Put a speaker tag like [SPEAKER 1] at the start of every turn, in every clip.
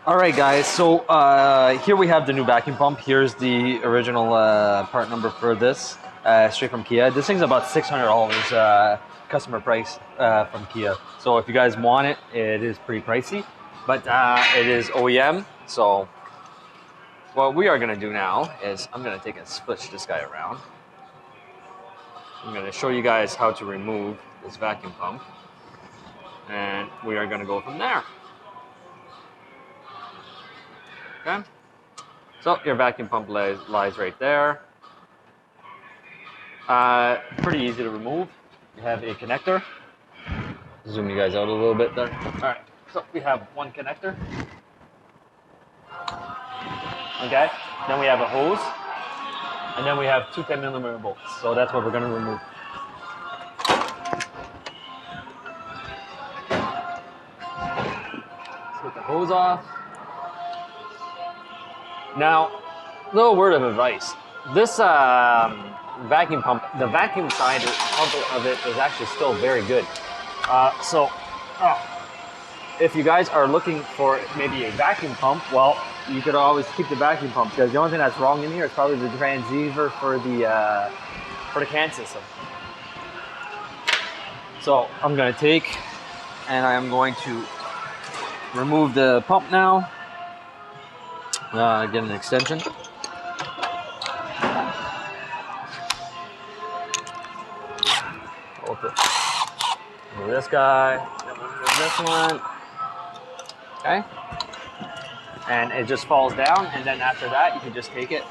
[SPEAKER 1] All right, guys. So here we have the new vacuum pump. Here's the original part number for this, straight from Kia. This thing's about $600 customer price from Kia. So if you guys want it, it is pretty pricey, but it is OEM. So what we are gonna do now is I'm gonna take and switch this guy around. I'm gonna show you guys how to remove this vacuum pump, and we are gonna go from there. Okay. So your vacuum pump lies right there. Pretty easy to remove. You have a connector. Zoom you guys out a little bit there. All right. So we have one connector. Okay. Then we have a hose, and then we have two 10mm bolts. So that's what we're going to remove. Let's get the hose off. Now, little word of advice. This vacuum pump, the vacuum side of it is actually still very good. If you guys are looking for maybe a vacuum pump, well, you could always keep the vacuum pump, because the only thing that's wrong in here is probably the transceiver for the CAN system. So I'm going to take and I am going to remove the pump now. Get an extension. Remove this guy. Remove this one. Okay. And it just falls down, and then after that, you can just take it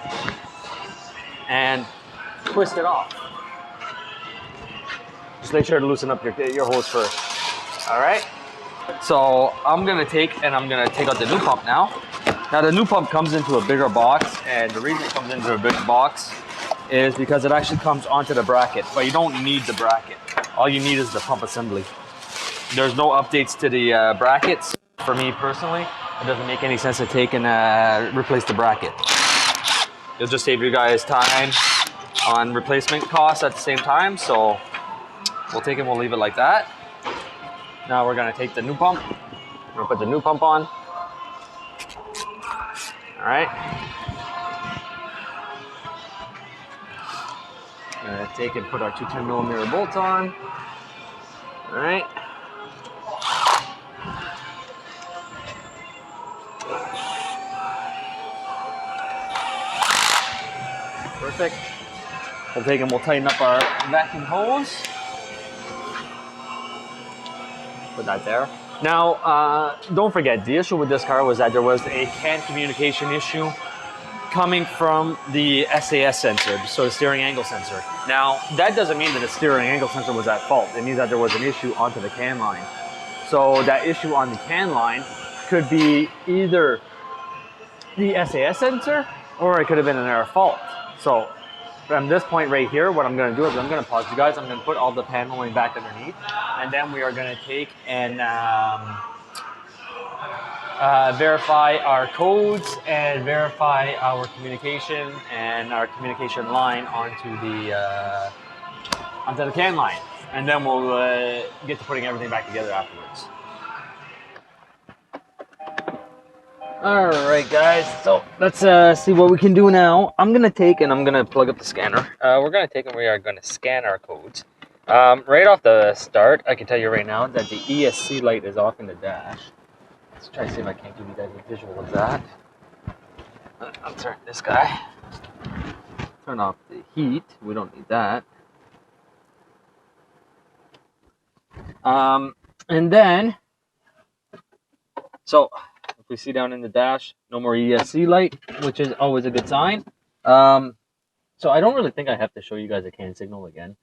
[SPEAKER 1] and twist it off. Just make sure to loosen up your hose first. All right. So I'm gonna take out the new pump now. Now the new pump comes into a bigger box, and the reason it comes into a big box is because it actually comes onto the bracket, but you don't need the bracket. All you need is the pump assembly. There's no updates to the brackets. For me personally, it doesn't make any sense to take and replace the bracket. You'll just save you guys time on replacement costs at the same time, so we'll take it and we'll leave it like that. Now we're gonna take the new pump. We're gonna put the new pump on. All right. Gonna take and put our two 10mm bolts on. All right. Perfect. We'll take and we'll tighten up our vacuum hose. Put that there. Now, don't forget, the issue with this car was that there was a CAN communication issue coming from the SAS sensor, so the steering angle sensor. Now, that doesn't mean that the steering angle sensor was at fault. It means that there was an issue onto the CAN line. So that issue on the CAN line could be either the SAS sensor, or it could have been an error fault. So from this point right here, what I'm going to do is I'm going to pause you guys. I'm going to put all the paneling back underneath, and then we are going to take and verify our codes and verify our communication and our communication line onto the CAN line, and then we'll get to putting everything back together afterwards. All right, guys, so let's see what we can do now. I'm gonna take and I'm gonna plug up the scanner. We're gonna take and we are gonna scan our codes. Right off the start, I can tell you right now that the ESC light is off in the dash. Let's try to see if I can't give you guys a visual of that. I'll turn this guy. Turn off the heat. We don't need that. And then, so if we see down in the dash, no more ESC light, which is always a good sign. So I don't really think I have to show you guys a CAN signal again.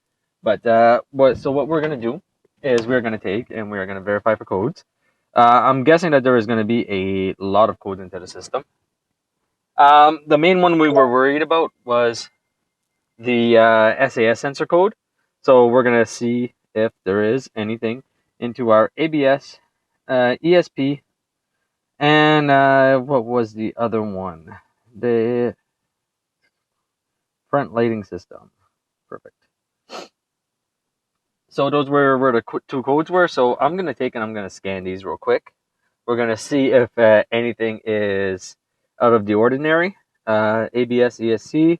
[SPEAKER 1] But so what we're going to do is we're going to take and we're going to verify for codes. I'm guessing that there is going to be a lot of codes into the system. The main one we were worried about was the SAS sensor code. So we're going to see if there is anything into our ABS, ESP, and what was the other one? The front lighting system. Perfect. So those were where the two codes were. So I'm going to take and I'm going to scan these real quick. We're going to see if anything is out of the ordinary. ABS, ESC,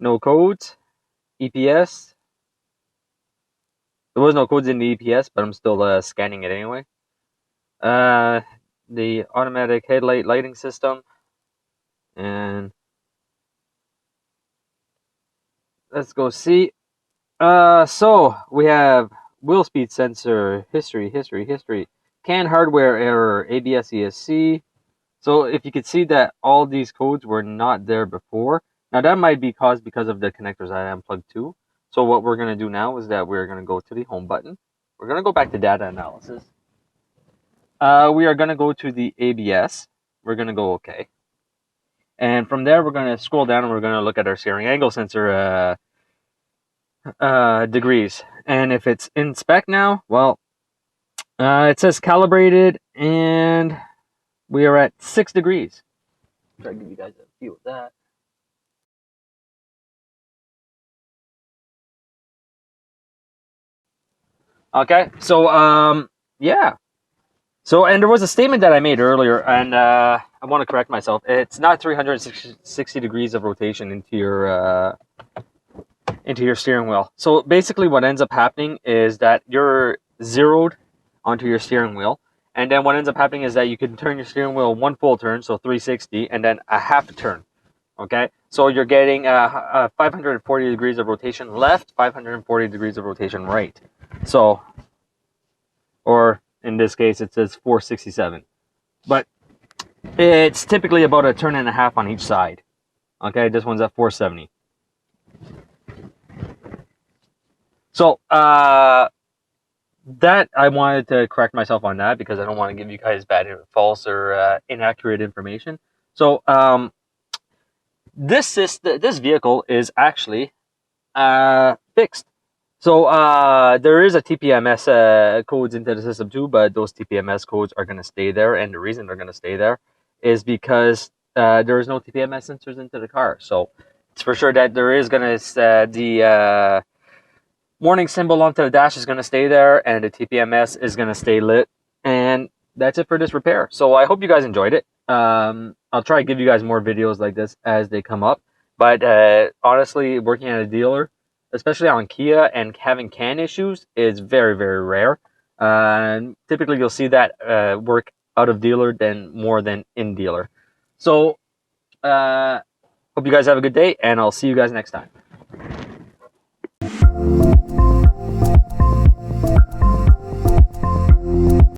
[SPEAKER 1] no codes, EPS. There was no codes in the EPS, but I'm still scanning it anyway. The automatic headlight lighting system. And let's go see. So we have wheel speed sensor, history, CAN hardware error, ABS, ESC. So if you could see that all these codes were not there before. Now that might be caused because of the connectors I unplugged to. So what we're going to do now is that we're going to go to the home button. We're going to go back to data analysis. We are going to go to the ABS. We're going to go OK. And from there, we're going to scroll down and we're going to look at our steering angle sensor degrees. And if it's in spec now, well, it says calibrated and we are at 6 degrees. Try to give you guys a feel of that. Okay, so yeah. So, and there was a statement that I made earlier, and I want to correct myself. It's not 360 degrees of rotation into your steering wheel. So basically what ends up happening is that you're zeroed onto your steering wheel. And then what ends up happening is that you can turn your steering wheel one full turn, so 360, and then a half turn. Okay, so you're getting 540 degrees of rotation left, 540 degrees of rotation right. So, or in this case, it says 467. But it's typically about a turn and a half on each side. Okay, this one's at 470. So, that I wanted to correct myself on that because I don't want to give you guys false or inaccurate information. So, this vehicle is actually fixed. So there is a TPMS codes into the system too, but those TPMS codes are going to stay there, and the reason they're going to stay there is because there is no TPMS sensors into the car. So it's for sure that there is going to the warning symbol onto the dash is going to stay there, and the TPMS is going to stay lit, and that's it for this repair. So I hope you guys enjoyed it. I'll try to give you guys more videos like this as they come up, but honestly, working at a dealer, especially on Kia, and having CAN issues is very, very rare. Typically, you'll see that work out of dealer more than in dealer. So, hope you guys have a good day, and I'll see you guys next time.